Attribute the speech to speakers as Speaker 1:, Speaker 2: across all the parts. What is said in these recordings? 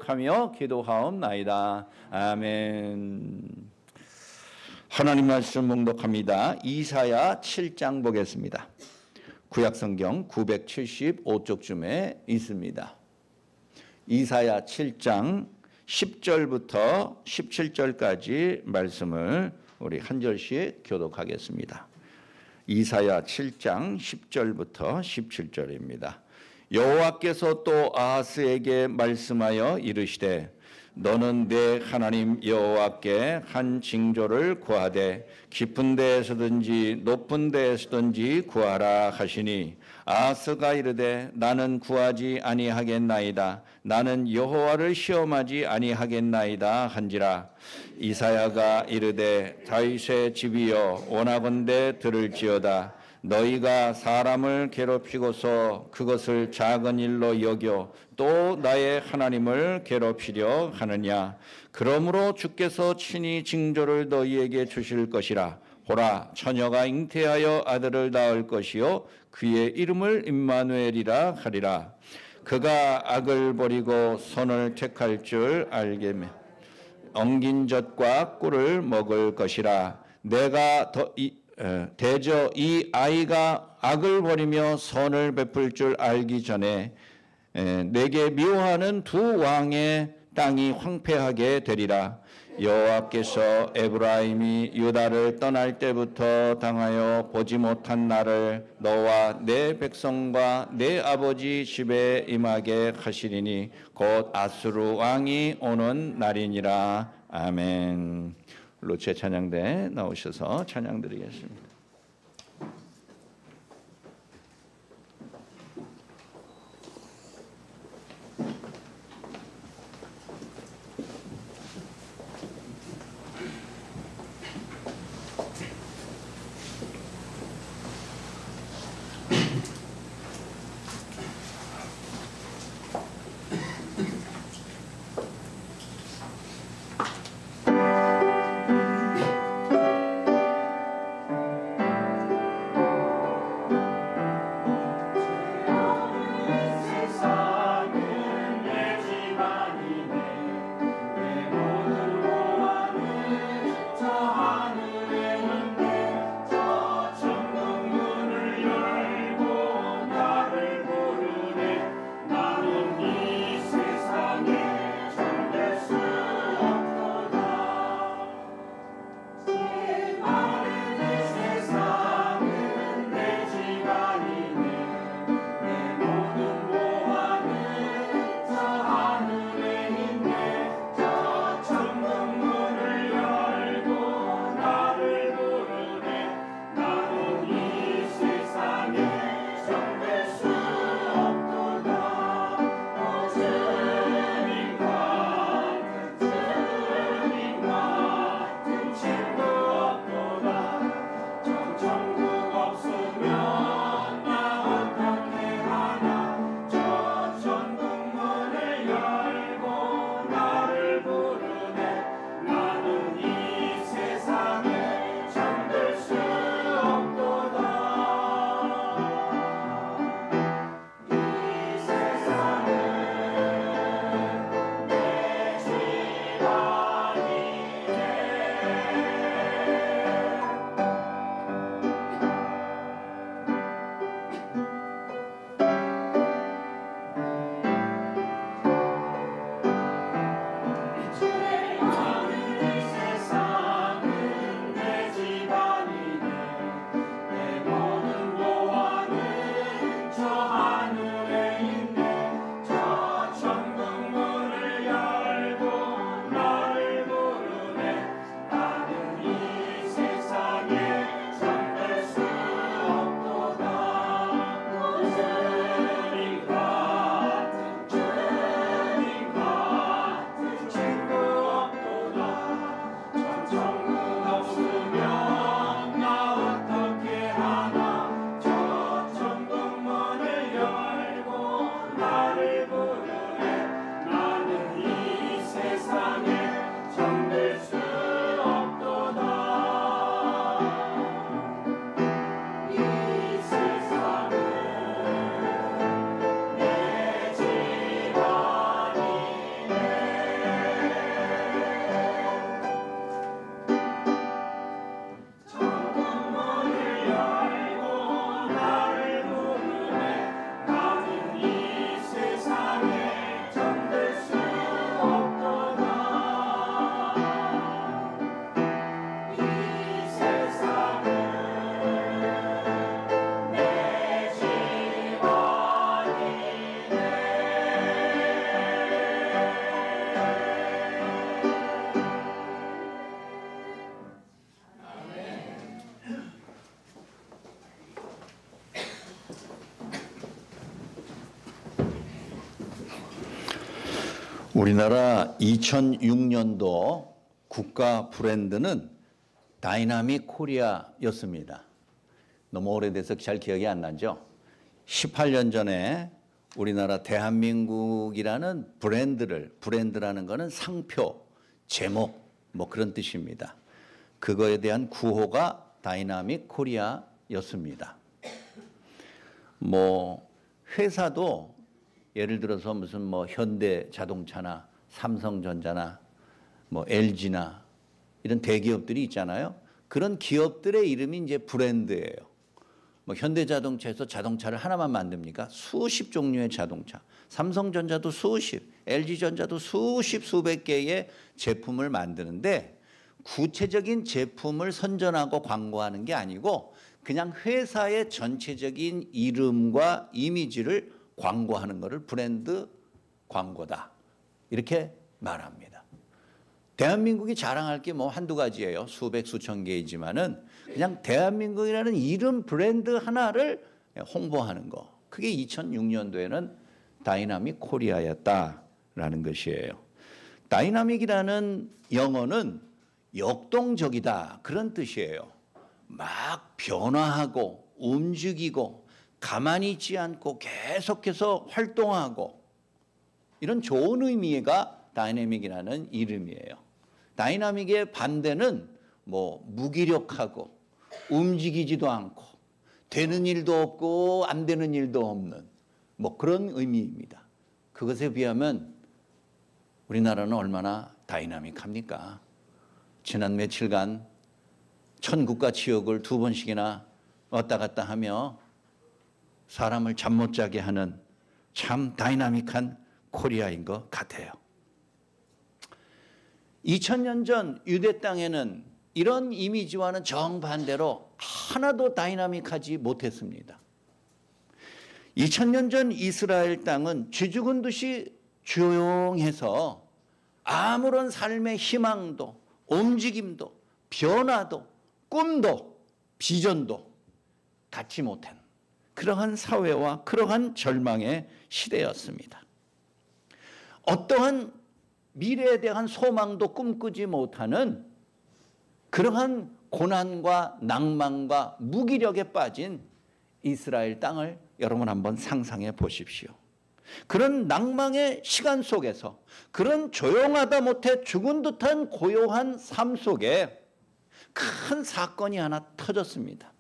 Speaker 1: 축복하며 기도하옵나이다. 아멘. 하나님 말씀 묵독합니다. 이사야 7장 보겠습니다. 구약성경 975쪽쯤에 있습니다. 이사야 7장 10절부터 17절까지 말씀을 우리 한 절씩 교독하겠습니다. 이사야 7장 10절부터 17절입니다. 여호와께서 또 아하스에게 말씀하여 이르시되 너는 내 하나님 여호와께 한 징조를 구하되 깊은 데에서든지 높은 데에서든지 구하라 하시니 아하스가 이르되 나는 구하지 아니하겠나이다. 나는 여호와를 시험하지 아니하겠나이다 한지라. 이사야가 이르되 다윗의 집이여 원하건대 들을지어다. 너희가 사람을 괴롭히고서 그것을 작은 일로 여겨 또 나의 하나님을 괴롭히려 하느냐. 그러므로 주께서 친히 징조를 너희에게 주실 것이라. 보라, 처녀가 잉태하여 아들을 낳을 것이요 그의 이름을 임마누엘이라 하리라. 그가 악을 버리고 선을 택할 줄 알게매 엉긴 젖과 꿀을 먹을 것이라. 내가 대저 이 아이가 악을 버리며 선을 베풀 줄 알기 전에 내게 미워하는 두 왕의 땅이 황폐하게 되리라. 여호와께서 에브라임이 유다를 떠날 때부터 당하여 보지 못한 날을 너와 내 백성과 내 아버지 집에 임하게 하시리니 곧 아수르 왕이 오는 날이니라. 아멘. 로체 찬양대 나오셔서 찬양드리겠습니다. 우리나라 2006년도 국가 브랜드는 다이나믹 코리아였습니다. 너무 오래돼서 잘 기억이 안 나죠? 18년 전에 우리나라 대한민국이라는 브랜드라는 거는 상표, 제목 뭐 그런 뜻입니다. 그거에 대한 구호가 다이나믹 코리아였습니다. 뭐 회사도 예를 들어서 무슨 뭐 현대 자동차나 삼성전자나 뭐 LG나 이런 대기업들이 있잖아요. 그런 기업들의 이름이 이제 브랜드예요. 뭐 현대자동차에서 자동차를 하나만 만듭니까? 수십 종류의 자동차. 삼성전자도 수십, LG전자도 수십 수백 개의 제품을 만드는데 구체적인 제품을 선전하고 광고하는 게 아니고 그냥 회사의 전체적인 이름과 이미지를 광고하는 것을 브랜드 광고다. 이렇게 말합니다. 대한민국이 자랑할 게 뭐 한두 가지예요. 수백 수천 개이지만은 그냥 대한민국이라는 이름 브랜드 하나를 홍보하는 거. 그게 2006년도에는 다이나믹 코리아였다라는 것이에요. 다이나믹이라는 영어는 역동적이다 그런 뜻이에요. 막 변화하고 움직이고 가만히 있지 않고 계속해서 활동하고 이런 좋은 의미가 다이나믹이라는 이름이에요. 다이나믹의 반대는 뭐 무기력하고 움직이지도 않고 되는 일도 없고 안 되는 일도 없는 뭐 그런 의미입니다. 그것에 비하면 우리나라는 얼마나 다이나믹합니까? 지난 며칠간 천국과 지옥을 2번씩이나 왔다 갔다 하며 사람을 잠 못 자게 하는 참 다이나믹한 코리아인 것 같아요. 2000년 전 유대 땅에는 이런 이미지와는 정반대로 하나도 다이나믹하지 못했습니다. 2000년 전 이스라엘 땅은 쥐죽은 듯이 조용해서 아무런 삶의 희망도 움직임도 변화도 꿈도 비전도 갖지 못한 그러한 사회와 그러한 절망의 시대였습니다. 어떠한 미래에 대한 소망도 꿈꾸지 못하는 그러한 고난과 낭만과 무기력에 빠진 이스라엘 땅을 여러분 한번 상상해 보십시오. 그런 낭망의 시간 속에서 그런 조용하다 못해 죽은 듯한 고요한 삶 속에 큰 사건이 하나 터졌습니다.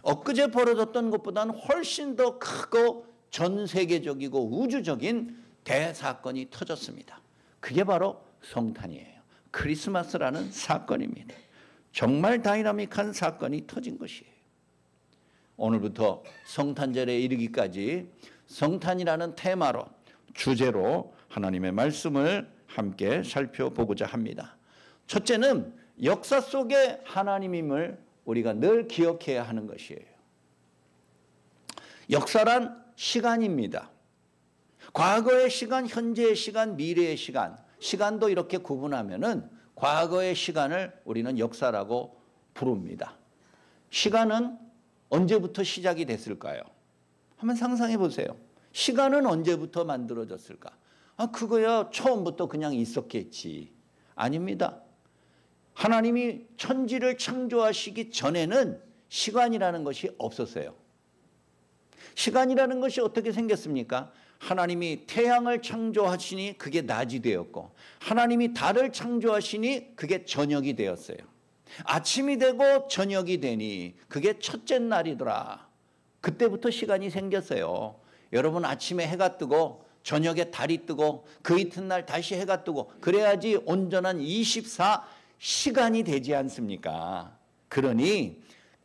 Speaker 1: 엊그제 벌어졌던 것보다는 훨씬 더 크고 전 세계적이고 우주적인 대사건이 터졌습니다. 그게 바로 성탄이에요. 크리스마스라는 사건입니다. 정말 다이나믹한 사건이 터진 것이에요. 오늘부터 성탄절에 이르기까지 성탄이라는 테마로 주제로 하나님의 말씀을 함께 살펴보고자 합니다. 첫째는 역사 속에 하나님임을 우리가 늘 기억해야 하는 것이에요. 역사란 시간입니다. 과거의 시간, 현재의 시간, 미래의 시간, 시간도 이렇게 구분하면은 과거의 시간을 우리는 역사라고 부릅니다. 시간은 언제부터 시작이 됐을까요? 한번 상상해 보세요. 시간은 언제부터 만들어졌을까? 그거야 처음부터 그냥 있었겠지. 아닙니다. 하나님이 천지를 창조하시기 전에는 시간이라는 것이 없었어요. 시간이라는 것이 어떻게 생겼습니까? 하나님이 태양을 창조하시니 그게 낮이 되었고 하나님이 달을 창조하시니 그게 저녁이 되었어요. 아침이 되고 저녁이 되니 그게 첫째 날이더라. 그때부터 시간이 생겼어요. 여러분 아침에 해가 뜨고 저녁에 달이 뜨고 그 이튿날 다시 해가 뜨고 그래야지 온전한 24시간이 되지 않습니까? 그러니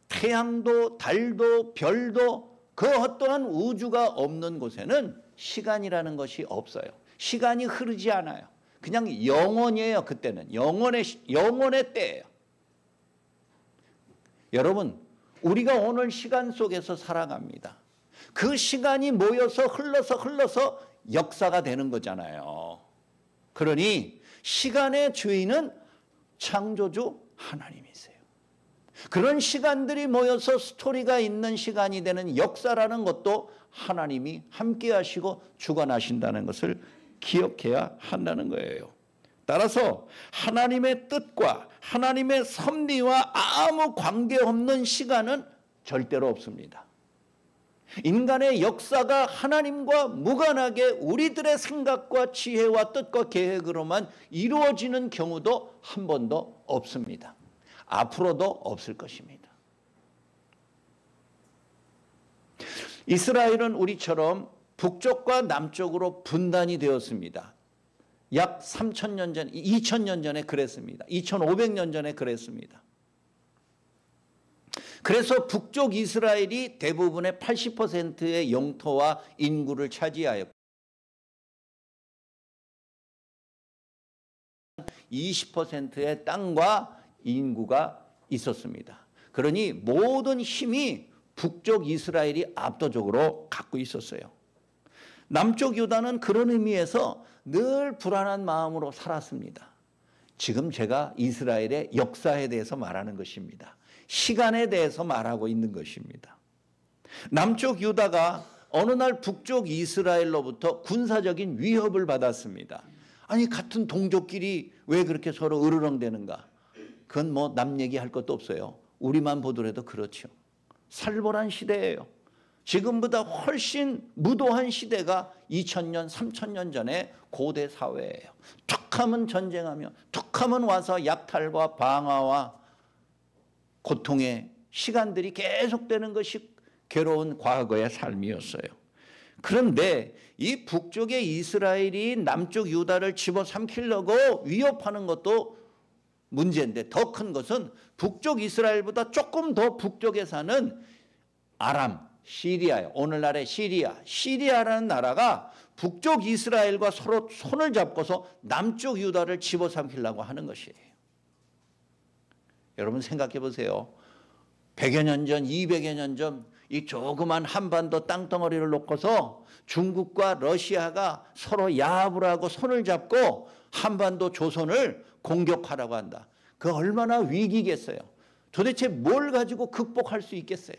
Speaker 1: 태양도 달도 별도 그 어떠한 우주가 없는 곳에는 시간이라는 것이 없어요. 시간이 흐르지 않아요. 그냥 영원이에요. 그때는 영원의 때예요. 여러분 우리가 오늘 시간 속에서 살아갑니다. 그 시간이 모여서 흘러서 역사가 되는 거잖아요. 그러니 시간의 주인은 창조주 하나님이세요. 그런 시간들이 모여서 스토리가 있는 시간이 되는 역사라는 것도 하나님이 함께 하시고 주관하신다는 것을 기억해야 한다는 거예요. 따라서 하나님의 뜻과 하나님의 섭리와 아무 관계없는 시간은 절대로 없습니다. 인간의 역사가 하나님과 무관하게 우리들의 생각과 지혜와 뜻과 계획으로만 이루어지는 경우도 한 번도 없습니다. 앞으로도 없을 것입니다. 이스라엘은 우리처럼 북쪽과 남쪽으로 분단이 되었습니다. 약 3,000년 전, 2,000년 전에 그랬습니다. 2,500년 전에 그랬습니다. 그래서 북쪽 이스라엘이 대부분의 80%의 영토와 인구를 차지하였고 20%의 땅과 인구가 있었습니다. 그러니 모든 힘이 북쪽 이스라엘이 압도적으로 갖고 있었어요. 남쪽 유다는 그런 의미에서 늘 불안한 마음으로 살았습니다. 지금 제가 이스라엘의 역사에 대해서 말하는 것입니다. 시간에 대해서 말하고 있는 것입니다. 남쪽 유다가 어느 날 북쪽 이스라엘로부터 군사적인 위협을 받았습니다. 아니 같은 동족끼리 왜 그렇게 서로 으르렁대는가? 그건 뭐 남 얘기할 것도 없어요. 우리만 보더라도 그렇죠. 살벌한 시대예요. 지금보다 훨씬 무도한 시대가 2000년, 3000년 전에 고대 사회예요. 툭하면 전쟁하며 툭하면 와서 약탈과 방화와 고통의 시간들이 계속되는 것이 괴로운 과거의 삶이었어요. 그런데 이 북쪽의 이스라엘이 남쪽 유다를 집어삼키려고 위협하는 것도 문제인데 더 큰 것은 북쪽 이스라엘보다 조금 더 북쪽에 사는 아람, 시리아예요. 오늘날의 시리아라는 나라가 북쪽 이스라엘과 서로 손을 잡고서 남쪽 유다를 집어삼키려고 하는 것이에요. 여러분 생각해 보세요. 100여 년 전, 200여 년 전 이 조그만 한반도 땅덩어리를 놓고서 중국과 러시아가 서로 야합을 하고 손을 잡고 한반도 조선을 공격하라고 한다. 그 얼마나 위기겠어요. 도대체 뭘 가지고 극복할 수 있겠어요.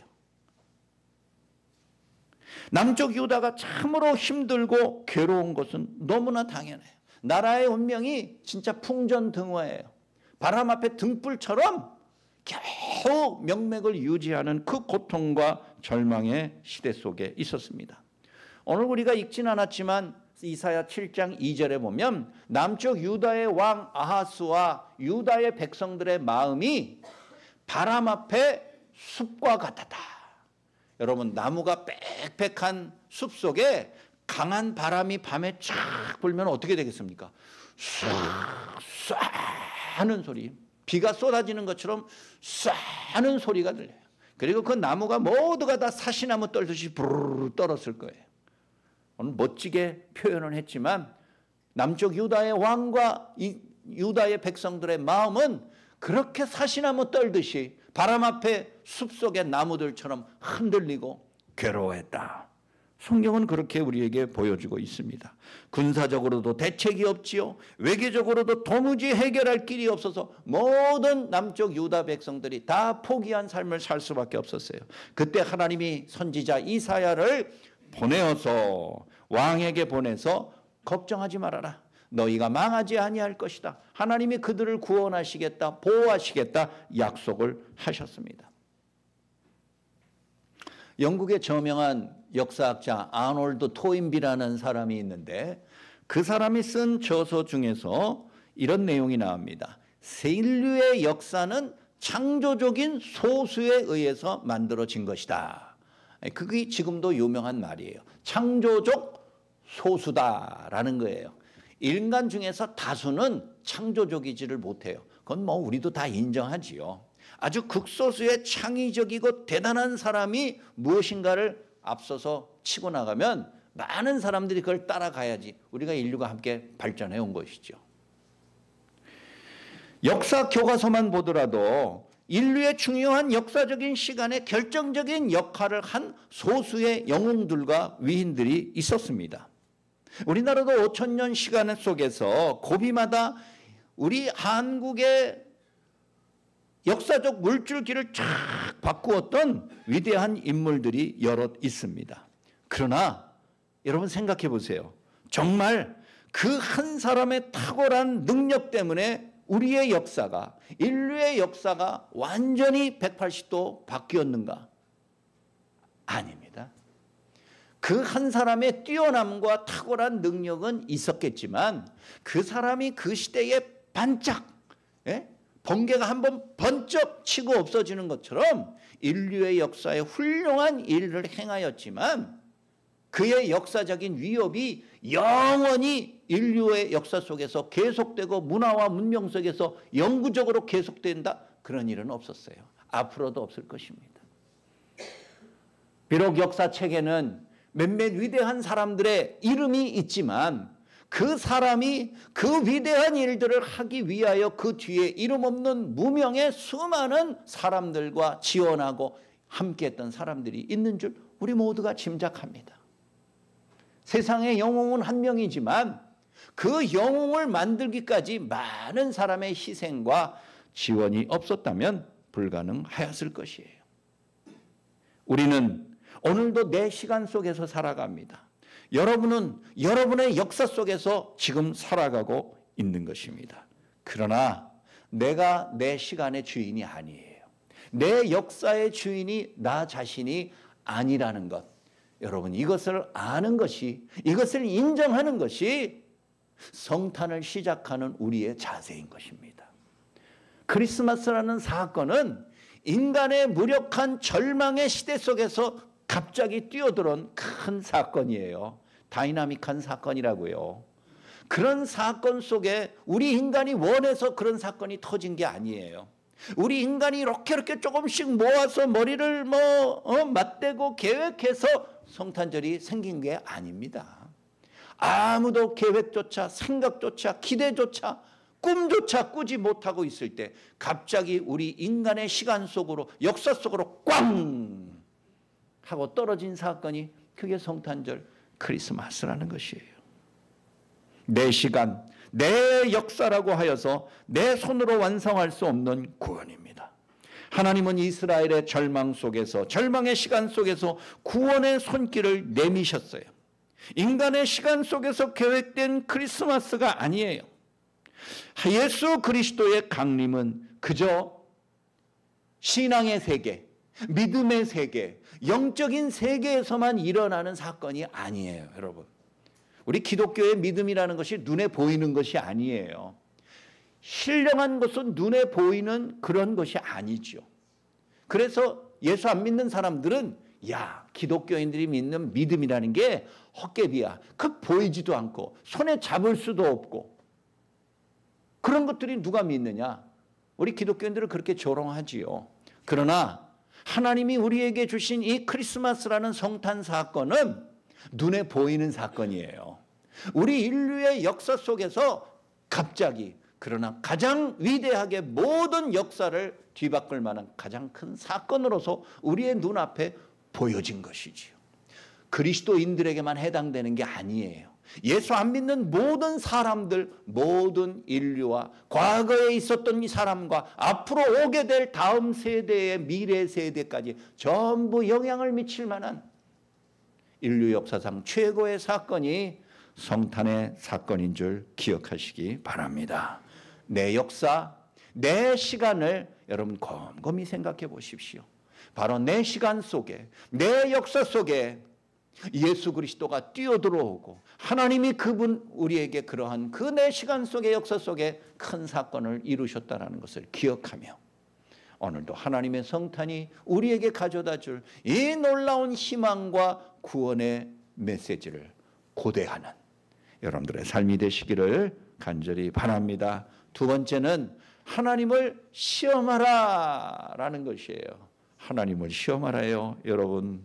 Speaker 1: 남쪽 유다가 참으로 힘들고 괴로운 것은 너무나 당연해요. 나라의 운명이 진짜 풍전등화예요. 바람 앞에 등불처럼 겨우 명맥을 유지하는 그 고통과 절망의 시대 속에 있었습니다. 오늘 우리가 읽진 않았지만 이사야 7장 2절에 보면 남쪽 유다의 왕 아하스와 유다의 백성들의 마음이 바람 앞에 숲과 같았다. 여러분 나무가 빽빽한 숲 속에 강한 바람이 밤에 쫙 불면 어떻게 되겠습니까? 쏴 하는 소리, 비가 쏟아지는 것처럼 쏴 하는 소리가 들려요. 그리고 그 나무가 모두가 다 사시나무 떨듯이 부르르 떨었을 거예요. 오늘 멋지게 표현을 했지만 남쪽 유다의 왕과 유다의 백성들의 마음은 그렇게 사시나무 떨듯이 바람 앞에 숲속의 나무들처럼 흔들리고 괴로워했다. 성경은 그렇게 우리에게 보여주고 있습니다. 군사적으로도 대책이 없지요. 외교적으로도 도무지 해결할 길이 없어서 모든 남쪽 유다 백성들이 다 포기한 삶을 살 수밖에 없었어요. 그때 하나님이 선지자 이사야를 보내어서 왕에게 보내서 걱정하지 말아라. 너희가 망하지 아니할 것이다. 하나님이 그들을 구원하시겠다, 보호하시겠다 약속을 하셨습니다. 영국의 저명한 역사학자 아놀드 토인비라는 사람이 있는데 그 사람이 쓴 저서 중에서 이런 내용이 나옵니다. 인류의 역사는 창조적인 소수에 의해서 만들어진 것이다. 그게 지금도 유명한 말이에요. 창조적 소수다라는 거예요. 인간 중에서 다수는 창조적이지를 못해요. 그건 뭐 우리도 다 인정하지요. 아주 극소수의 창의적이고 대단한 사람이 무엇인가를 앞서서 치고 나가면 많은 사람들이 그걸 따라가야지 우리가 인류가 함께 발전해 온 것이죠. 역사 교과서만 보더라도 인류의 중요한 역사적인 시간에 결정적인 역할을 한 소수의 영웅들과 위인들이 있었습니다. 우리나라도 5,000년 시간 속에서 고비마다 우리 한국의 역사적 물줄기를 쫙 바꾸었던 위대한 인물들이 여럿 있습니다. 그러나 여러분 생각해 보세요. 정말 그 한 사람의 탁월한 능력 때문에 우리의 역사가, 인류의 역사가 완전히 180도 바뀌었는가? 아닙니다. 그 한 사람의 뛰어남과 탁월한 능력은 있었겠지만 그 사람이 그 시대에 반짝, 번개가 한번 번쩍 치고 없어지는 것처럼 인류의 역사에 훌륭한 일을 행하였지만 그의 역사적인 위협이 영원히 인류의 역사 속에서 계속되고 문화와 문명 속에서 영구적으로 계속된다? 그런 일은 없었어요. 앞으로도 없을 것입니다. 비록 역사책에는 몇몇 위대한 사람들의 이름이 있지만 그 사람이 그 위대한 일들을 하기 위하여 그 뒤에 이름 없는 무명의 수많은 사람들과 지원하고 함께했던 사람들이 있는 줄 우리 모두가 짐작합니다. 세상의 영웅은 한 명이지만 그 영웅을 만들기까지 많은 사람의 희생과 지원이 없었다면 불가능하였을 것이에요. 우리는 오늘도 내 시간 속에서 살아갑니다. 여러분은 여러분의 역사 속에서 지금 살아가고 있는 것입니다. 그러나 내가 내 시간의 주인이 아니에요. 내 역사의 주인이 나 자신이 아니라는 것. 여러분, 이것을 아는 것이, 이것을 인정하는 것이 성탄을 시작하는 우리의 자세인 것입니다. 크리스마스라는 사건은 인간의 무력한 절망의 시대 속에서 갑자기 뛰어들어온 큰 사건이에요. 다이나믹한 사건이라고요. 그런 사건 속에 우리 인간이 원해서 그런 사건이 터진 게 아니에요. 우리 인간이 이렇게 조금씩 모아서 머리를 맞대고 계획해서 성탄절이 생긴 게 아닙니다. 아무도 계획조차 생각조차 기대조차 꿈조차 꾸지 못하고 있을 때 갑자기 우리 인간의 시간 속으로 역사 속으로 꽝 하고 떨어진 사건이 그게 성탄절 크리스마스라는 것이에요. 내 시간, 내 역사라고 하여서 내 손으로 완성할 수 없는 구원입니다. 하나님은 이스라엘의 절망 속에서, 절망의 시간 속에서 구원의 손길을 내미셨어요. 인간의 시간 속에서 계획된 크리스마스가 아니에요. 예수 그리스도의 강림은 그저 신앙의 세계, 믿음의 세계, 영적인 세계에서만 일어나는 사건이 아니에요, 여러분. 우리 기독교의 믿음이라는 것이 눈에 보이는 것이 아니에요. 신령한 것은 눈에 보이는 그런 것이 아니죠. 그래서 예수 안 믿는 사람들은 야, 기독교인들이 믿는 믿음이라는 게 헛개비야. 그 보이지도 않고 손에 잡을 수도 없고 그런 것들이 누가 믿느냐? 우리 기독교인들은 그렇게 조롱하지요. 그러나 하나님이 우리에게 주신 이 크리스마스라는 성탄 사건은 눈에 보이는 사건이에요. 우리 인류의 역사 속에서 갑자기, 그러나 가장 위대하게 모든 역사를 뒤바꿀 만한 가장 큰 사건으로서 우리의 눈앞에 보여진 것이지요. 그리스도인들에게만 해당되는 게 아니에요. 예수 안 믿는 모든 사람들, 모든 인류와 과거에 있었던 이 사람과 앞으로 오게 될 다음 세대의 미래 세대까지 전부 영향을 미칠 만한 인류 역사상 최고의 사건이 성탄의 사건인 줄 기억하시기 바랍니다. 내 역사, 내 시간을 여러분 곰곰이 생각해 보십시오. 바로 내 시간 속에, 내 역사 속에 예수 그리스도가 뛰어들어오고 하나님이 그분 우리에게 그러한 그 내 시간 속의 역사 속에 큰 사건을 이루셨다는 것을 기억하며 오늘도 하나님의 성탄이 우리에게 가져다 줄 이 놀라운 희망과 구원의 메시지를 고대하는 여러분들의 삶이 되시기를 간절히 바랍니다. 두 번째는 하나님을 시험하라 라는 것이에요. 하나님을 시험하라요. 여러분,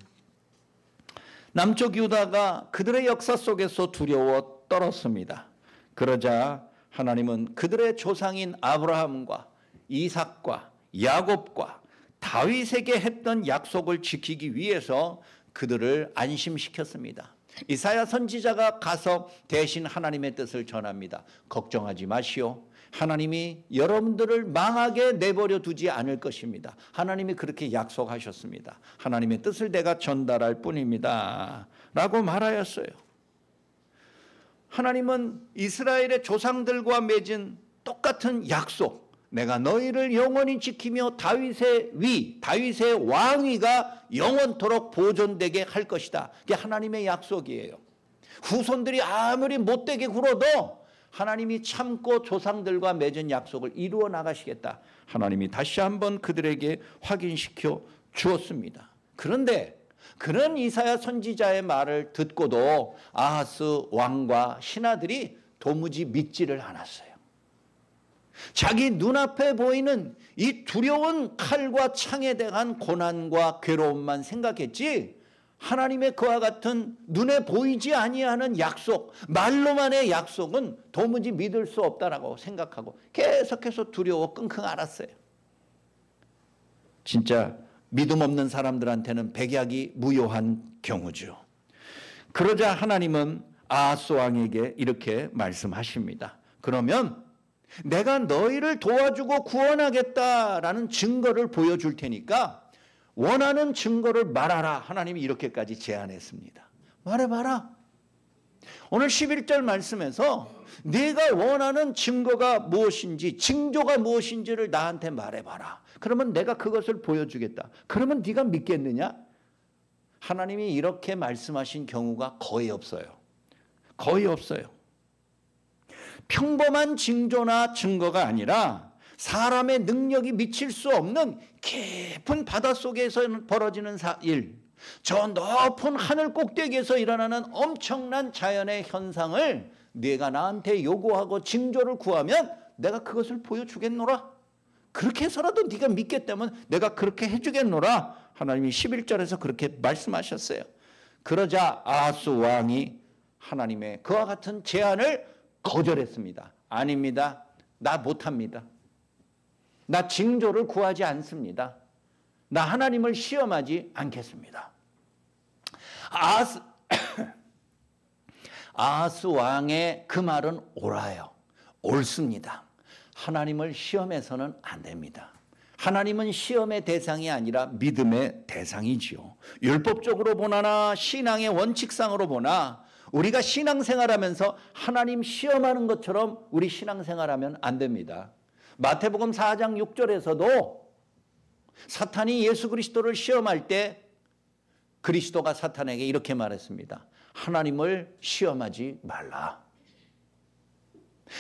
Speaker 1: 남쪽 유다가 그들의 역사 속에서 두려워 떨었습니다. 그러자 하나님은 그들의 조상인 아브라함과 이삭과 야곱과 다윗에게 했던 약속을 지키기 위해서 그들을 안심시켰습니다. 이사야 선지자가 가서 대신 하나님의 뜻을 전합니다. 걱정하지 마시오. 하나님이 여러분들을 망하게 내버려 두지 않을 것입니다. 하나님이 그렇게 약속하셨습니다. 하나님의 뜻을 내가 전달할 뿐입니다. 라고 말하였어요. 하나님은 이스라엘의 조상들과 맺은 똑같은 약속, 내가 너희를 영원히 지키며 다윗의 왕위가 영원토록 보존되게 할 것이다. 그게 하나님의 약속이에요. 후손들이 아무리 못되게 굴어도 하나님이 참고 조상들과 맺은 약속을 이루어 나가시겠다. 하나님이 다시 한번 그들에게 확인시켜 주었습니다. 그런데 그런 이사야 선지자의 말을 듣고도 아하스 왕과 신하들이 도무지 믿지를 않았어요. 자기 눈앞에 보이는 이 두려운 칼과 창에 대한 고난과 괴로움만 생각했지, 하나님의 그와 같은 눈에 보이지 아니하는 약속, 말로만의 약속은 도무지 믿을 수 없다라고 생각하고 계속해서 두려워 끙끙 앓았어요. 진짜 믿음 없는 사람들한테는 백약이 무효한 경우죠. 그러자 하나님은 아하스 왕에게 이렇게 말씀하십니다. 그러면 내가 너희를 도와주고 구원하겠다라는 증거를 보여줄 테니까 원하는 증거를 말하라. 하나님이 이렇게까지 제안했습니다. 말해봐라. 오늘 11절 말씀에서 네가 원하는 증거가 무엇인지, 징조가 무엇인지를 나한테 말해봐라. 그러면 내가 그것을 보여주겠다. 그러면 네가 믿겠느냐? 하나님이 이렇게 말씀하신 경우가 거의 없어요. 거의 없어요. 평범한 징조나 증거가 아니라 사람의 능력이 미칠 수 없는 깊은 바닷속에서 벌어지는 일, 저 높은 하늘 꼭대기에서 일어나는 엄청난 자연의 현상을 네가 나한테 요구하고 징조를 구하면 내가 그것을 보여주겠노라. 그렇게 해서라도 네가 믿겠다면 내가 그렇게 해주겠노라. 하나님이 11절에서 그렇게 말씀하셨어요. 그러자 아하스 왕이 하나님의 그와 같은 제안을 거절했습니다. 아닙니다. 나 못합니다. 나 징조를 구하지 않습니다. 나 하나님을 시험하지 않겠습니다. 아하스 왕의 그 말은 옳아요. 옳습니다. 하나님을 시험해서는 안 됩니다. 하나님은 시험의 대상이 아니라 믿음의 대상이지요. 율법적으로 보나 신앙의 원칙상으로 보나 우리가 신앙생활하면서 하나님 시험하는 것처럼 우리 신앙생활하면 안 됩니다. 마태복음 4장 6절에서도 사탄이 예수 그리스도를 시험할 때 그리스도가 사탄에게 이렇게 말했습니다. 하나님을 시험하지 말라.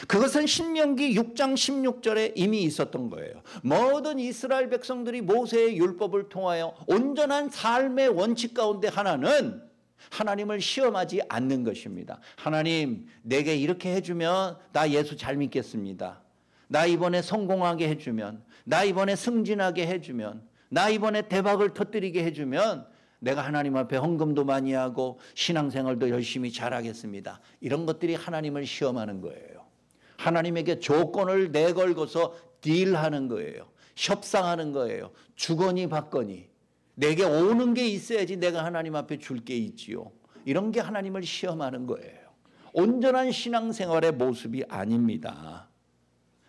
Speaker 1: 그것은 신명기 6장 16절에 이미 있었던 거예요. 모든 이스라엘 백성들이 모세의 율법을 통하여 온전한 삶의 원칙 가운데 하나는 하나님을 시험하지 않는 것입니다. 하나님, 내게 이렇게 해주면 나 예수 잘 믿겠습니다. 나 이번에 성공하게 해주면, 나 이번에 승진하게 해주면, 나 이번에 대박을 터뜨리게 해주면 내가 하나님 앞에 헌금도 많이 하고 신앙생활도 열심히 잘하겠습니다. 이런 것들이 하나님을 시험하는 거예요. 하나님에게 조건을 내걸고서 딜하는 거예요. 협상하는 거예요. 주거니 받거니. 내게 오는 게 있어야지 내가 하나님 앞에 줄 게 있지요. 이런 게 하나님을 시험하는 거예요. 온전한 신앙생활의 모습이 아닙니다.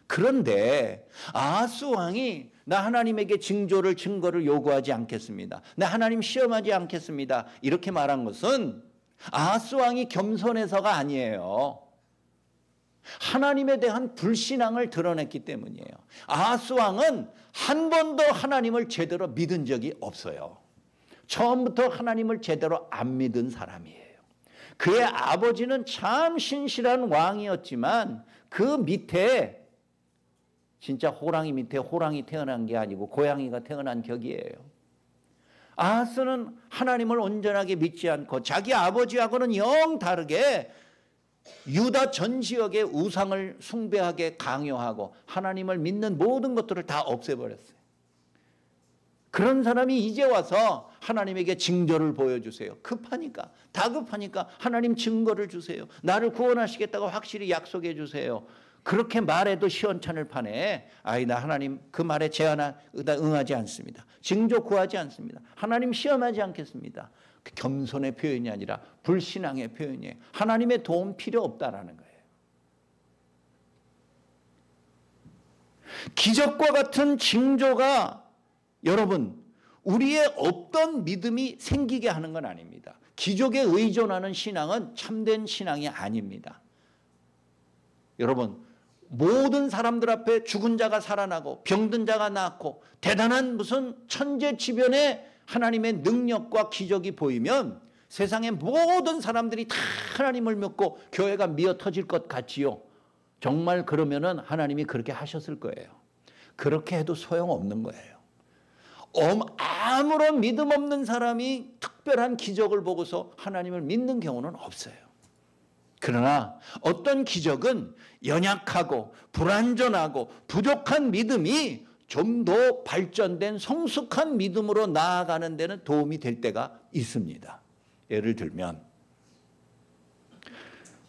Speaker 1: 그런데 아하스 왕이 나 하나님에게 증거를 요구하지 않겠습니다. 나 하나님 시험하지 않겠습니다. 이렇게 말한 것은 아하스 왕이 겸손해서가 아니에요. 하나님에 대한 불신앙을 드러냈기 때문이에요. 아하스 왕은 한 번도 하나님을 제대로 믿은 적이 없어요. 처음부터 하나님을 제대로 안 믿은 사람이에요. 그의 아버지는 참 신실한 왕이었지만 그 밑에 진짜 호랑이 밑에 호랑이 태어난 게 아니고 고양이가 태어난 격이에요. 아하스는 하나님을 온전하게 믿지 않고 자기 아버지하고는 영 다르게 유다 전 지역의 우상을 숭배하게 강요하고 하나님을 믿는 모든 것들을 다 없애버렸어요. 그런 사람이 이제 와서 하나님에게 징조를 보여주세요. 급하니까, 다급하니까 하나님 증거를 주세요. 나를 구원하시겠다고 확실히 약속해 주세요. 그렇게 말해도 시원찮을 판에 나 하나님 그 말에 응하지 않습니다. 징조 구하지 않습니다. 하나님 시험하지 않겠습니다. 겸손의 표현이 아니라 불신앙의 표현이에요. 하나님의 도움 필요 없다라는 거예요. 기적과 같은 징조가 여러분 우리의 없던 믿음이 생기게 하는 건 아닙니다. 기적에 의존하는 신앙은 참된 신앙이 아닙니다. 여러분, 모든 사람들 앞에 죽은 자가 살아나고 병든 자가 낫고 대단한 무슨 천재지변의 하나님의 능력과 기적이 보이면 세상의 모든 사람들이 다 하나님을 믿고 교회가 미어터질 것 같지요. 정말 그러면은 하나님이 그렇게 하셨을 거예요. 그렇게 해도 소용없는 거예요. 아무런 믿음 없는 사람이 특별한 기적을 보고서 하나님을 믿는 경우는 없어요. 그러나 어떤 기적은 연약하고 불완전하고 부족한 믿음이 좀 더 발전된 성숙한 믿음으로 나아가는 데는 도움이 될 때가 있습니다. 예를 들면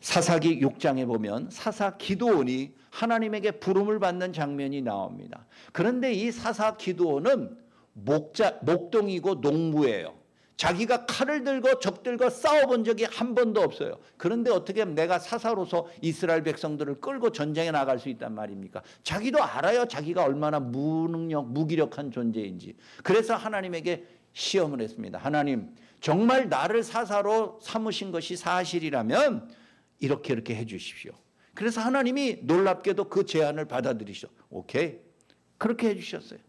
Speaker 1: 사사기 6장에 보면 사사 기드온이 하나님에게 부름을 받는 장면이 나옵니다. 그런데 이 사사 기드온은 목동이고 농부예요. 자기가 칼을 들고 적들과 싸워본 적이 한 번도 없어요. 그런데 어떻게 내가 사사로서 이스라엘 백성들을 끌고 전쟁에 나갈 수 있단 말입니까? 자기도 알아요. 자기가 얼마나 무기력한 존재인지. 그래서 하나님에게 시험을 했습니다. 하나님, 정말 나를 사사로 삼으신 것이 사실이라면 이렇게 해 주십시오. 그래서 하나님이 놀랍게도 그 제안을 받아들이셔. 오케이. 그렇게 해 주셨어요.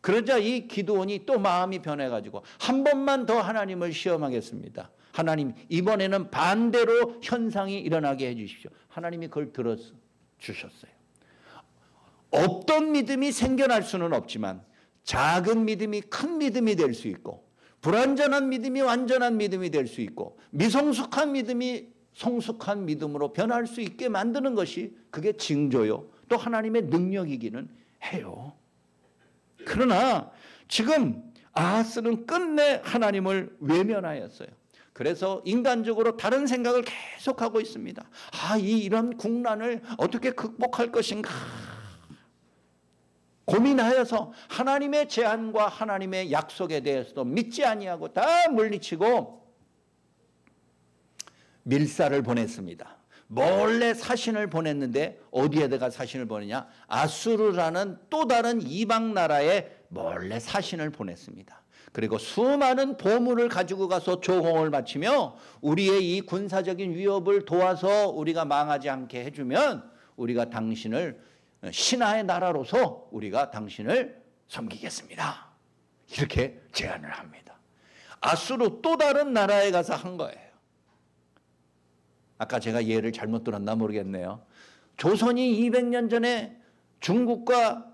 Speaker 1: 그러자 이 기드온이 또 마음이 변해가지고 한 번만 더 하나님을 시험하겠습니다. 하나님, 이번에는 반대로 현상이 일어나게 해 주십시오. 하나님이 그걸 들어주셨어요. 없던 믿음이 생겨날 수는 없지만 작은 믿음이 큰 믿음이 될 수 있고, 불완전한 믿음이 완전한 믿음이 될 수 있고, 미성숙한 믿음이 성숙한 믿음으로 변할 수 있게 만드는 것이 그게 징조요, 또 하나님의 능력이기는 해요. 그러나 지금 아하스는 끝내 하나님을 외면하였어요. 그래서 인간적으로 다른 생각을 계속하고 있습니다. 이런 국난을 어떻게 극복할 것인가 고민하여서 하나님의 제안과 하나님의 약속에 대해서도 믿지 아니하고 다 물리치고 밀사를 보냈습니다. 몰래 사신을 보냈는데 어디에다가 사신을 보내냐? 아수르라는 또 다른 이방 나라에 몰래 사신을 보냈습니다. 그리고 수많은 보물을 가지고 가서 조공을 바치며 우리의 이 군사적인 위협을 도와서 우리가 망하지 않게 해주면 우리가 당신을 신하의 나라로서 우리가 당신을 섬기겠습니다. 이렇게 제안을 합니다. 아수르 또 다른 나라에 가서 한 거예요. 아까 제가 예를 잘못 들었나 모르겠네요. 조선이 200년 전에 중국과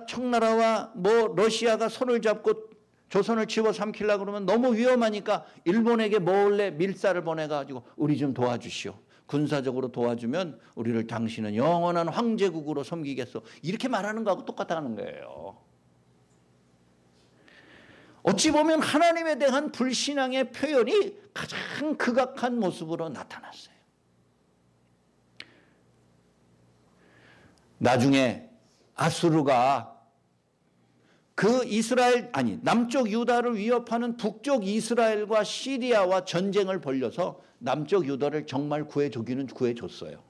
Speaker 1: 청나라와 러시아가 손을 잡고 조선을 집어삼키려고 그러면 너무 위험하니까 일본에게 몰래 밀사를 보내가지고 우리 좀 도와주시오. 군사적으로 도와주면 우리를 당신은 영원한 황제국으로 섬기겠소. 이렇게 말하는 거하고 똑같다는 거예요. 어찌 보면 하나님에 대한 불신앙의 표현이 가장 극악한 모습으로 나타났어요. 나중에 아수르가 남쪽 유다를 위협하는 북쪽 이스라엘과 시리아와 전쟁을 벌여서 남쪽 유다를 정말 구해주기는 구해줬어요.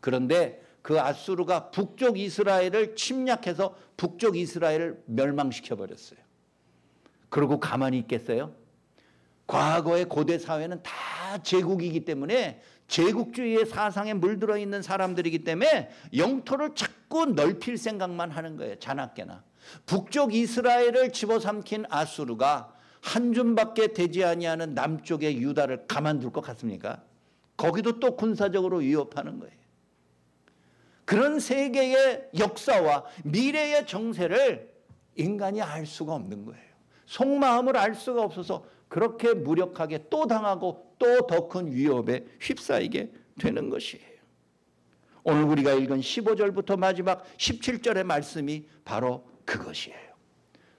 Speaker 1: 그런데 그 아수르가 북쪽 이스라엘을 침략해서 북쪽 이스라엘을 멸망시켜버렸어요. 그러고 가만히 있겠어요? 과거의 고대 사회는 다 제국이기 때문에 제국주의의 사상에 물들어 있는 사람들이기 때문에 영토를 자꾸 넓힐 생각만 하는 거예요. 자나깨나. 북쪽 이스라엘을 집어삼킨 아수르가 한 줌밖에 되지 아니하는 남쪽의 유다를 가만둘 것 같습니까? 거기도 또 군사적으로 위협하는 거예요. 그런 세계의 역사와 미래의 정세를 인간이 알 수가 없는 거예요. 속마음을 알 수가 없어서 그렇게 무력하게 또 당하고 또 더 큰 위협에 휩싸이게 되는 것이에요. 오늘 우리가 읽은 15절부터 마지막 17절의 말씀이 바로 그것이에요.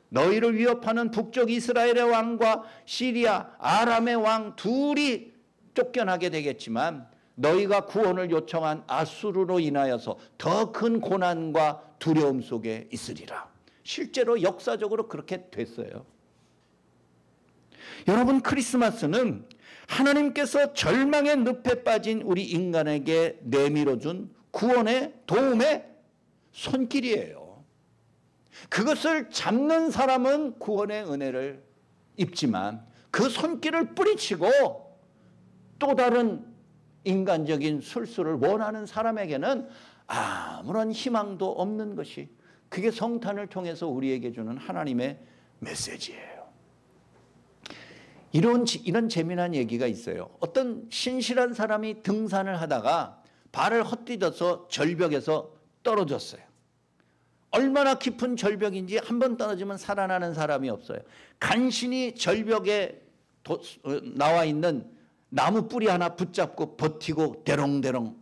Speaker 1: 너희를 위협하는 북쪽 이스라엘의 왕과 시리아 아람의 왕 둘이 쫓겨나게 되겠지만 너희가 구원을 요청한 아수르로 인하여서 더 큰 고난과 두려움 속에 있으리라. 실제로 역사적으로 그렇게 됐어요. 여러분, 크리스마스는 하나님께서 절망의 늪에 빠진 우리 인간에게 내밀어준 구원의 도움의 손길이에요. 그것을 잡는 사람은 구원의 은혜를 입지만 그 손길을 뿌리치고 또 다른 인간적인 술수를 원하는 사람에게는 아무런 희망도 없는 것이, 그게 성탄을 통해서 우리에게 주는 하나님의 메시지예요. 이런 재미난 얘기가 있어요. 어떤 신실한 사람이 등산을 하다가 발을 헛디뎌서 절벽에서 떨어졌어요. 얼마나 깊은 절벽인지 한 번 떨어지면 살아나는 사람이 없어요. 간신히 절벽에 나와 있는 나무 뿌리 하나 붙잡고 버티고 대롱대롱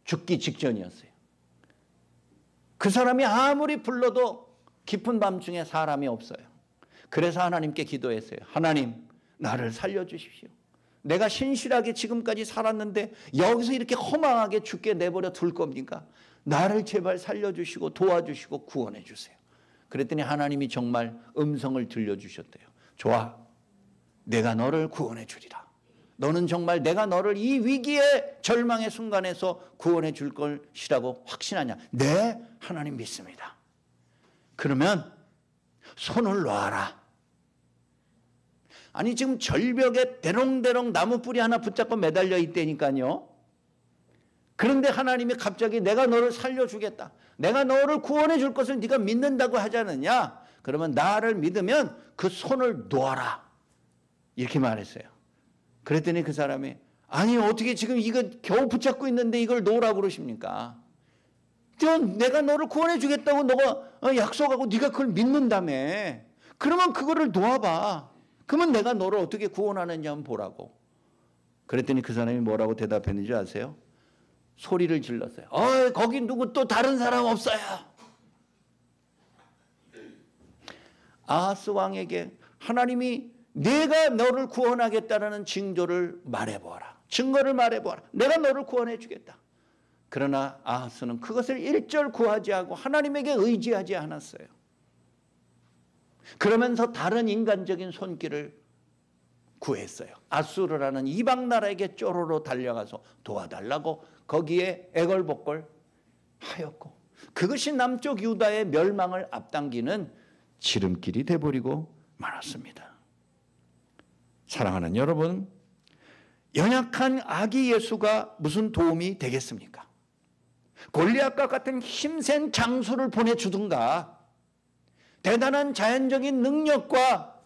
Speaker 1: 죽기 직전이었어요. 그 사람이 아무리 불러도 깊은 밤중에 사람이 없어요. 그래서 하나님께 기도했어요. 하나님, 나를 살려주십시오. 내가 신실하게 지금까지 살았는데 여기서 이렇게 허망하게 죽게 내버려 둘 겁니까? 나를 제발 살려주시고 도와주시고 구원해 주세요. 그랬더니 하나님이 정말 음성을 들려주셨대요. 좋아, 내가 너를 구원해 주리라. 너는 정말 내가 너를 이 위기의 절망의 순간에서 구원해 줄 것이라고 확신하냐? 네, 하나님 믿습니다. 그러면 손을 놔라. 아니, 지금 절벽에 대롱대롱 나무 뿌리 하나 붙잡고 매달려 있다니까요. 그런데 하나님이 갑자기 내가 너를 살려주겠다, 내가 너를 구원해 줄 것을 네가 믿는다고 하지 않느냐? 그러면 나를 믿으면 그 손을 놓아라, 이렇게 말했어요. 그랬더니 그 사람이, 아니 어떻게 지금 이거 겨우 붙잡고 있는데 이걸 놓으라고 그러십니까? 내가 너를 구원해 주겠다고 너가 약속하고 네가 그걸 믿는다며. 그러면 그거를 놓아봐. 그러면 내가 너를 어떻게 구원하는지 한번 보라고. 그랬더니 그 사람이 뭐라고 대답했는지 아세요? 소리를 질렀어요. 거기 누구 또 다른 사람 없어요. 아하스 왕에게 하나님이 내가 너를 구원하겠다는 징조를 말해보아라, 증거를 말해보아라, 내가 너를 구원해 주겠다. 그러나 아하스는 그것을 일절 구하지 않고 하나님에게 의지하지 않았어요. 그러면서 다른 인간적인 손길을 구했어요. 아수르라는 이방 나라에게 쪼로로 달려가서 도와달라고 거기에 애걸복걸 하였고, 그것이 남쪽 유다의 멸망을 앞당기는 지름길이 돼버리고 말았습니다. 사랑하는 여러분, 연약한 아기 예수가 무슨 도움이 되겠습니까? 골리앗과 같은 힘센 장수를 보내주든가 대단한 자연적인 능력과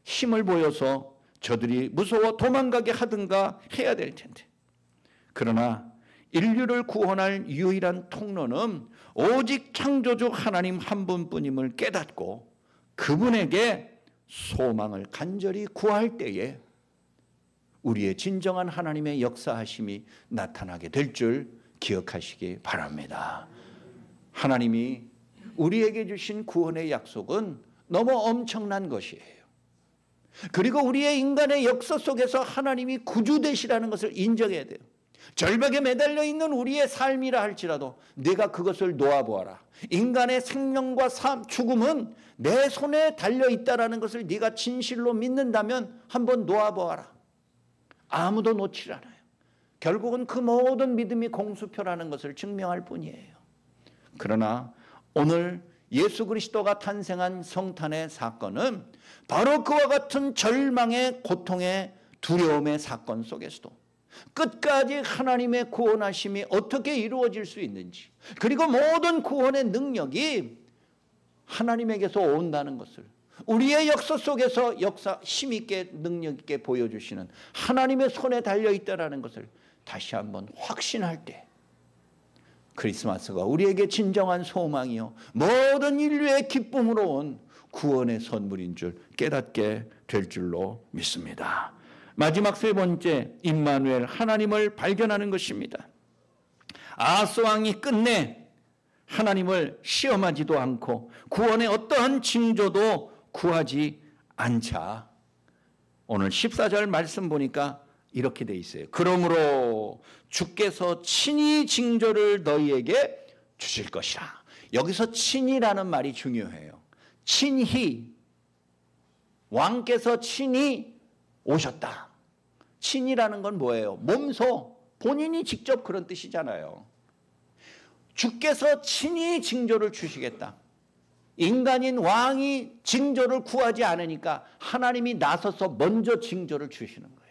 Speaker 1: 힘을 보여서 저들이 무서워 도망가게 하든가 해야 될 텐데, 그러나 인류를 구원할 유일한 통로는 오직 창조주 하나님 한 분뿐임을 깨닫고 그분에게 소망을 간절히 구할 때에 우리의 진정한 하나님의 역사하심이 나타나게 될 줄 기억하시기 바랍니다. 하나님이 우리에게 주신 구원의 약속은 너무 엄청난 것이에요. 그리고 우리의 인간의 역사 속에서 하나님이 구주 되시라는 것을 인정해야 돼요. 절벽에 매달려 있는 우리의 삶이라 할지라도 네가 그것을 놓아보아라. 인간의 생명과 죽음은 내 손에 달려있다는 것을 네가 진실로 믿는다면 한번 놓아보아라. 아무도 놓지 않아요. 결국은 그 모든 믿음이 공수표라는 것을 증명할 뿐이에요. 그러나 오늘 예수 그리스도가 탄생한 성탄의 사건은 바로 그와 같은 절망의 고통의 두려움의 사건 속에서도 끝까지 하나님의 구원하심이 어떻게 이루어질 수 있는지, 그리고 모든 구원의 능력이 하나님에게서 온다는 것을 우리의 역사 속에서 힘있게 능력있게 보여주시는 하나님의 손에 달려있다는 것을 다시 한번 확신할 때 크리스마스가 우리에게 진정한 소망이요 모든 인류의 기쁨으로 온 구원의 선물인 줄 깨닫게 될 줄로 믿습니다. 마지막 세 번째, 임마누엘 하나님을 발견하는 것입니다. 아하스 왕이 끝내 하나님을 시험하지도 않고 구원의 어떠한 징조도 구하지 않자 오늘 14절 말씀 보니까 이렇게 돼 있어요. 그러므로 주께서 친히 징조를 너희에게 주실 것이라. 여기서 친히라는 말이 중요해요. 친히, 왕께서 친히 오셨다. 친히라는 건 뭐예요? 몸소, 본인이 직접 그런 뜻이잖아요. 주께서 친히 징조를 주시겠다. 인간인 왕이 징조를 구하지 않으니까 하나님이 나서서 먼저 징조를 주시는 거예요.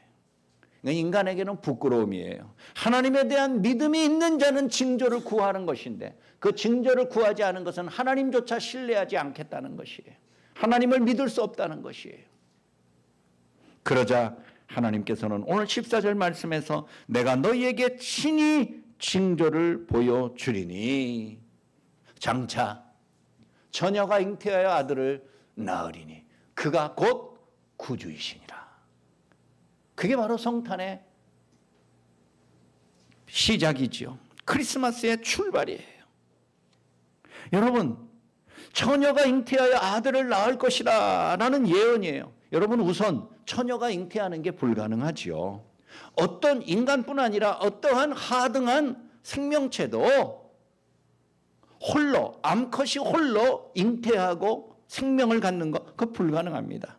Speaker 1: 인간에게는 부끄러움이에요. 하나님에 대한 믿음이 있는 자는 징조를 구하는 것인데 그 징조를 구하지 않은 것은 하나님조차 신뢰하지 않겠다는 것이에요. 하나님을 믿을 수 없다는 것이에요. 그러자 하나님께서는 오늘 14절 말씀에서 내가 너희에게 친히 징조를 보여주리니 장차 처녀가 잉태하여 아들을 낳으리니 그가 곧 구주이시니라. 그게 바로 성탄의 시작이지요. 크리스마스의 출발이에요. 여러분, 처녀가 잉태하여 아들을 낳을 것이라 라는 예언이에요. 여러분, 우선 처녀가 잉태하는 게 불가능하지요. 어떤 인간뿐 아니라 어떠한 하등한 생명체도 홀로, 암컷이 홀로 잉태하고 생명을 갖는 것, 그거 불가능합니다.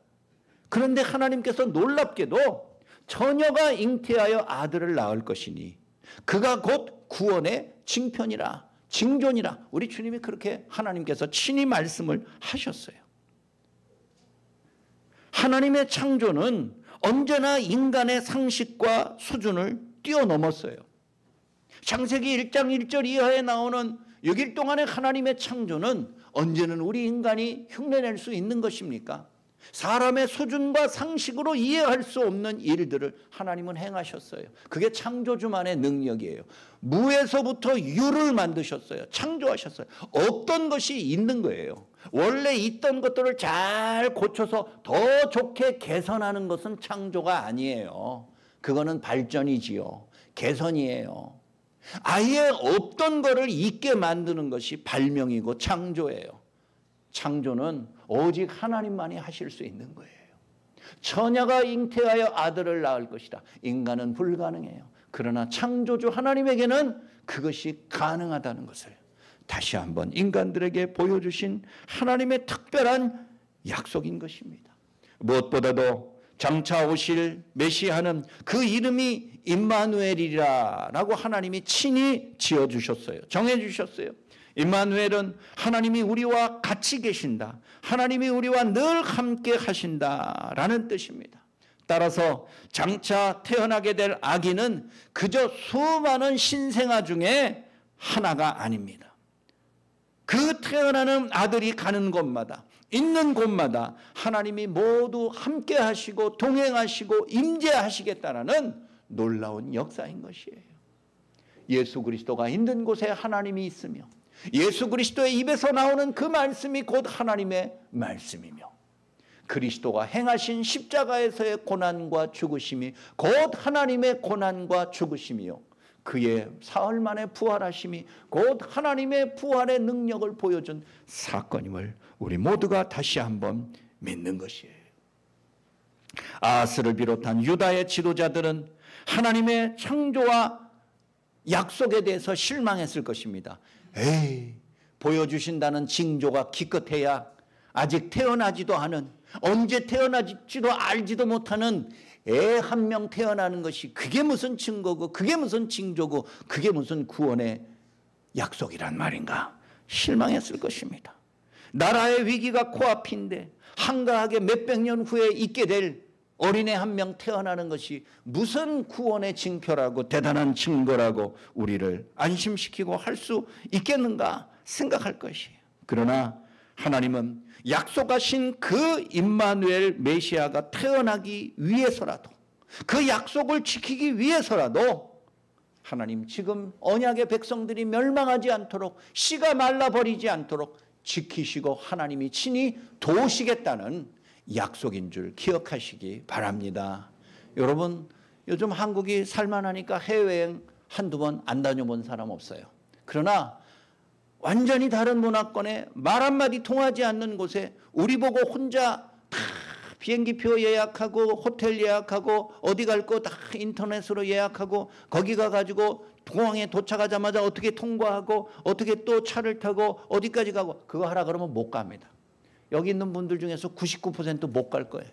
Speaker 1: 그런데 하나님께서 놀랍게도 처녀가 잉태하여 아들을 낳을 것이니 그가 곧 구원의 징표니라, 징조니라. 우리 주님이 그렇게 하나님께서 친히 말씀을 하셨어요. 하나님의 창조는 언제나 인간의 상식과 수준을 뛰어넘었어요. 창세기 1장 1절 이하에 나오는 6일 동안의 하나님의 창조는 언제는 우리 인간이 흉내낼 수 있는 것입니까? 사람의 수준과 상식으로 이해할 수 없는 일들을 하나님은 행하셨어요. 그게 창조주만의 능력이에요. 무에서부터 유를 만드셨어요. 창조하셨어요. 없던 것이 있는 거예요. 원래 있던 것들을 잘 고쳐서 더 좋게 개선하는 것은 창조가 아니에요. 그거는 발전이지요. 개선이에요. 아예 없던 거를 있게 만드는 것이 발명이고 창조예요. 창조는 오직 하나님만이 하실 수 있는 거예요. 처녀가 잉태하여 아들을 낳을 것이다. 인간은 불가능해요. 그러나 창조주 하나님에게는 그것이 가능하다는 것을 다시 한번 인간들에게 보여주신 하나님의 특별한 약속인 것입니다. 무엇보다도 장차 오실 메시아는 그 이름이 임마누엘이라고 하나님이 친히 지어주셨어요. 정해주셨어요. 임마누엘은 하나님이 우리와 같이 계신다. 하나님이 우리와 늘 함께 하신다라는 뜻입니다. 따라서 장차 태어나게 될 아기는 그저 수많은 신생아 중에 하나가 아닙니다. 그 태어나는 아들이 가는 곳마다 있는 곳마다 하나님이 모두 함께 하시고 동행하시고 임재하시겠다라는 놀라운 역사인 것이에요. 예수 그리스도가 있는 곳에 하나님이 있으며 예수 그리스도의 입에서 나오는 그 말씀이 곧 하나님의 말씀이며 그리스도가 행하신 십자가에서의 고난과 죽으심이 곧 하나님의 고난과 죽으심이요 그의 사흘 만에 부활하심이 곧 하나님의 부활의 능력을 보여준 사건임을 우리 모두가 다시 한번 믿는 것이에요. 아하스를 비롯한 유다의 지도자들은 하나님의 창조와 약속에 대해서 실망했을 것입니다. 에이, 보여주신다는 징조가 기껏해야 아직 태어나지도 않은, 언제 태어나지도 알지도 못하는 애 한 명 태어나는 것이 그게 무슨 증거고 그게 무슨 징조고 그게 무슨 구원의 약속이란 말인가? 실망했을 것입니다. 나라의 위기가 코앞인데 한가하게 몇백 년 후에 있게 될 어린애 한 명 태어나는 것이 무슨 구원의 징표라고 대단한 증거라고 우리를 안심시키고 할 수 있겠는가 생각할 것이에요. 그러나 하나님은 약속하신 그 임마누엘 메시아가 태어나기 위해서라도 그 약속을 지키기 위해서라도 하나님 지금 언약의 백성들이 멸망하지 않도록 씨가 말라버리지 않도록 지키시고 하나님이 친히 도우시겠다는 약속인 줄 기억하시기 바랍니다. 여러분, 요즘 한국이 살만하니까 해외여행 한두 번 안 다녀본 사람 없어요. 그러나 완전히 다른 문화권에 말 한마디 통하지 않는 곳에 우리 보고 혼자 다 비행기표 예약하고 호텔 예약하고 어디 갈 거 다 인터넷으로 예약하고 거기 가가지고 공항에 도착하자마자 어떻게 통과하고 어떻게 또 차를 타고 어디까지 가고 그거 하라 그러면 못 갑니다. 여기 있는 분들 중에서 99% 못 갈 거예요.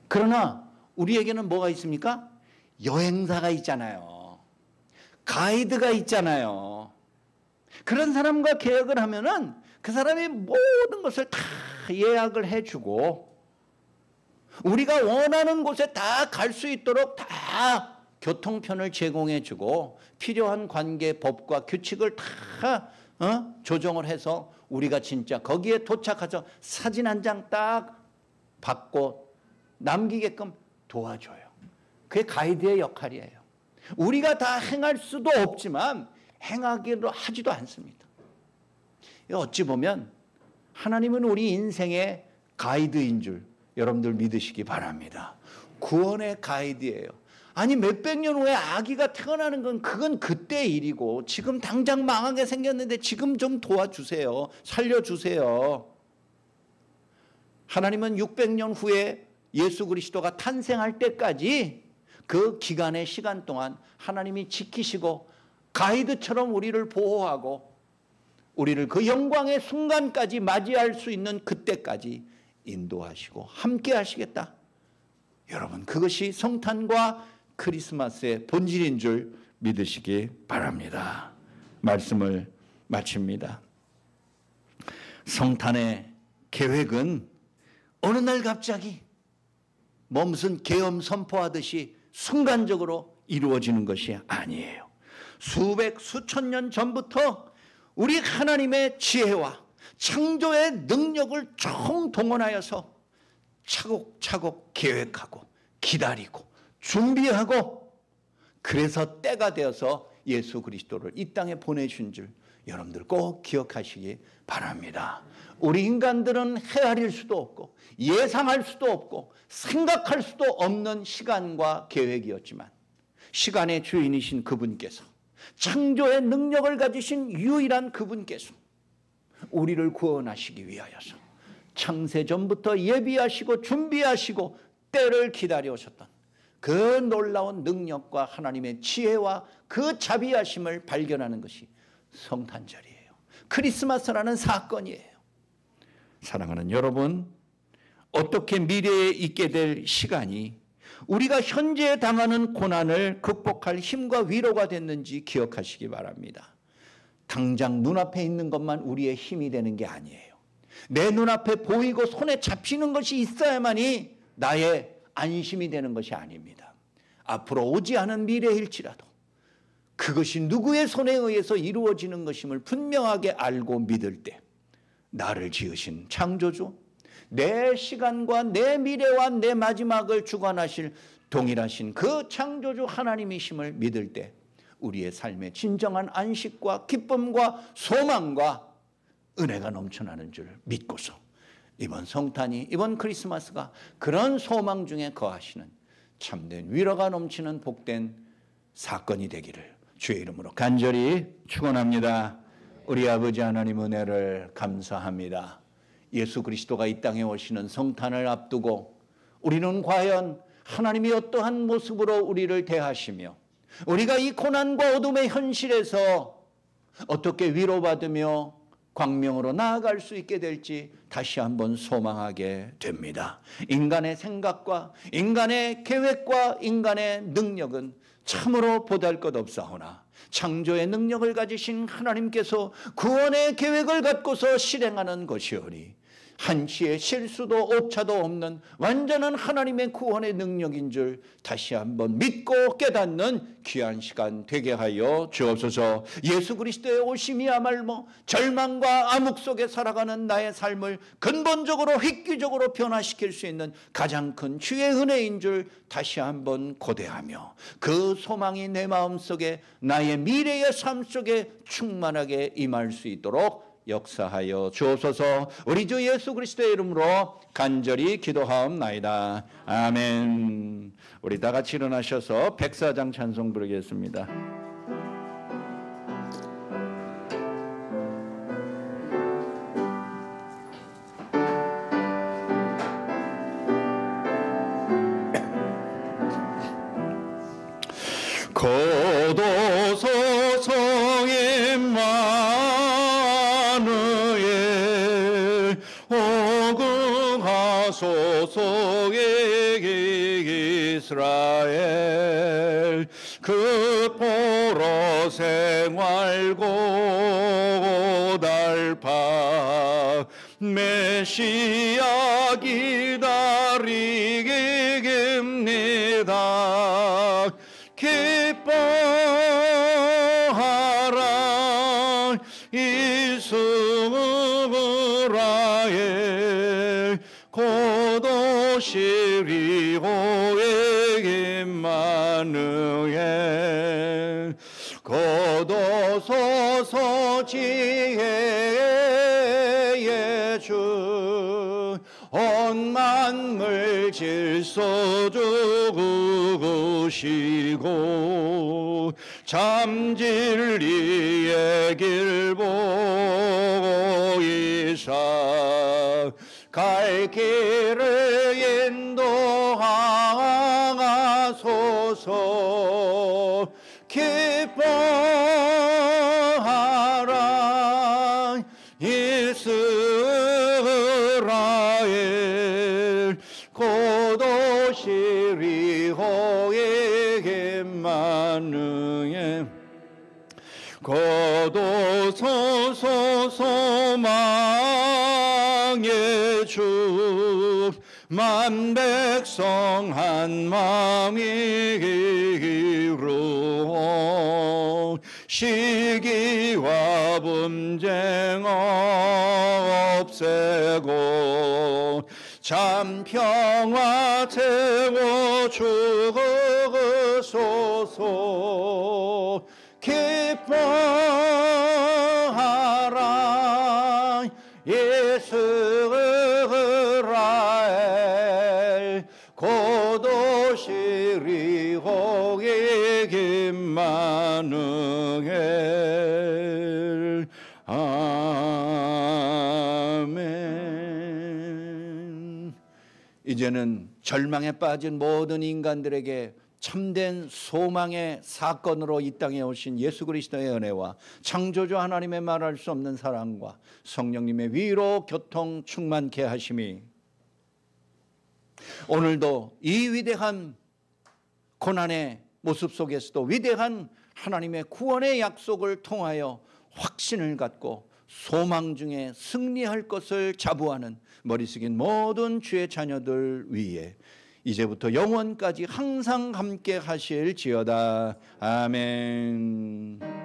Speaker 1: 그러나 우리에게는 뭐가 있습니까? 여행사가 있잖아요. 가이드가 있잖아요. 그런 사람과 계약을 하면은 그 사람이 모든 것을 다 예약을 해주고 우리가 원하는 곳에 다 갈 수 있도록 다 교통편을 제공해 주고 필요한 관계 법과 규칙을 다 조정을 해서 우리가 진짜 거기에 도착해서 사진 한 장 딱 받고 남기게끔 도와줘요. 그게 가이드의 역할이에요. 우리가 다 행할 수도 없지만 행하기로 하지도 않습니다. 어찌 보면 하나님은 우리 인생의 가이드인 줄 여러분들 믿으시기 바랍니다. 구원의 가이드예요. 아니 몇백 년 후에 아기가 태어나는 건 그건 그때 일이고 지금 당장 망하게 생겼는데 지금 좀 도와주세요. 살려주세요. 하나님은 600년 후에 예수 그리스도가 탄생할 때까지 그 기간의 시간 동안 하나님이 지키시고 가이드처럼 우리를 보호하고 우리를 그 영광의 순간까지 맞이할 수 있는 그때까지 인도하시고 함께 하시겠다. 여러분 그것이 성탄과 크리스마스의 본질인 줄 믿으시기 바랍니다. 말씀을 마칩니다. 성탄의 계획은 어느 날 갑자기 무슨 계엄 선포하듯이 순간적으로 이루어지는 것이 아니에요. 수백 수천 년 전부터 우리 하나님의 지혜와 창조의 능력을 총동원하여서 차곡차곡 계획하고 기다리고 준비하고 그래서 때가 되어서 예수 그리스도를 이 땅에 보내준 줄 여러분들 꼭 기억하시기 바랍니다. 우리 인간들은 헤아릴 수도 없고 예상할 수도 없고 생각할 수도 없는 시간과 계획이었지만 시간의 주인이신 그분께서 창조의 능력을 가지신 유일한 그분께서 우리를 구원하시기 위하여서 창세전부터 예비하시고 준비하시고 때를 기다려 오셨던 그 놀라운 능력과 하나님의 지혜와 그 자비하심을 발견하는 것이 성탄절이에요. 크리스마스라는 사건이에요. 사랑하는 여러분, 어떻게 미래에 있게 될 시간이 우리가 현재 당하는 고난을 극복할 힘과 위로가 됐는지 기억하시기 바랍니다. 당장 눈앞에 있는 것만 우리의 힘이 되는 게 아니에요. 내 눈앞에 보이고 손에 잡히는 것이 있어야만이 나의 안심이 되는 것이 아닙니다. 앞으로 오지 않은 미래일지라도 그것이 누구의 손에 의해서 이루어지는 것임을 분명하게 알고 믿을 때 나를 지으신 창조주, 내 시간과 내 미래와 내 마지막을 주관하실 동일하신 그 창조주 하나님이심을 믿을 때 우리의 삶에 진정한 안식과 기쁨과 소망과 은혜가 넘쳐나는 줄 믿고서 이번 성탄이, 이번 크리스마스가 그런 소망 중에 거하시는 참된 위로가 넘치는 복된 사건이 되기를 주의 이름으로 간절히 축원합니다. 우리 아버지 하나님 은혜를 감사합니다. 예수 그리스도가 이 땅에 오시는 성탄을 앞두고 우리는 과연 하나님이 어떠한 모습으로 우리를 대하시며 우리가 이 고난과 어둠의 현실에서 어떻게 위로받으며 광명으로 나아갈 수 있게 될지 다시 한번 소망하게 됩니다. 인간의 생각과 인간의 계획과 인간의 능력은 참으로 보잘것없사오나 창조의 능력을 가지신 하나님께서 구원의 계획을 갖고서 실행하는 것이오니 한치의 실수도 오차도 없는 완전한 하나님의 구원의 능력인 줄 다시 한번 믿고 깨닫는 귀한 시간 되게 하여 주옵소서. 예수 그리스도의 오심이야말로 절망과 암흑 속에 살아가는 나의 삶을 근본적으로 획기적으로 변화시킬 수 있는 가장 큰 주의 은혜인 줄 다시 한번 고대하며 그 소망이 내 마음속에 나의 미래의 삶 속에 충만하게 임할 수 있도록 역사하여 주옵소서. 우리 주 예수 그리스도의 이름으로 간절히 기도하옵나이다. 아멘. 우리 다 같이 일어나셔서 백사장 찬송 부르겠습니다.
Speaker 2: 고도소성의 만우에 오금하소서의 이스라엘 그 포로 생활고 달파 메시아 기다리겠습니다. 기뻐하라 이스라엘 고도시리고에게 만응해 거둬서서 지혜의 주 온 만물 질서 주시고 참 진리의 길 보이사 갈 길을 인도하소서. 기뻐하라 이스라엘 고도시리고에게 만응해 거둬서서 소망의 주 만백성 한 마음이 이루어 시기와 분쟁 없애고 참 평화 채워 주소서. 기뻐하라 이스라엘 고도시리고에게 만응해. 아멘. 이제는 절망에 빠진 모든 인간들에게 참된 소망의 사건으로 이 땅에 오신 예수 그리스도의 은혜와 창조주 하나님의 말할 수 없는 사랑과 성령님의 위로 교통 충만케 하심이 오늘도 이 위대한 고난의 모습 속에서도 위대한 하나님의 구원의 약속을 통하여 확신을 갖고 소망 중에 승리할 것을 자부하는 머리 숙인 모든 주의 자녀들 위에 이제부터 영원까지 항상 함께 하실지어다. 아멘.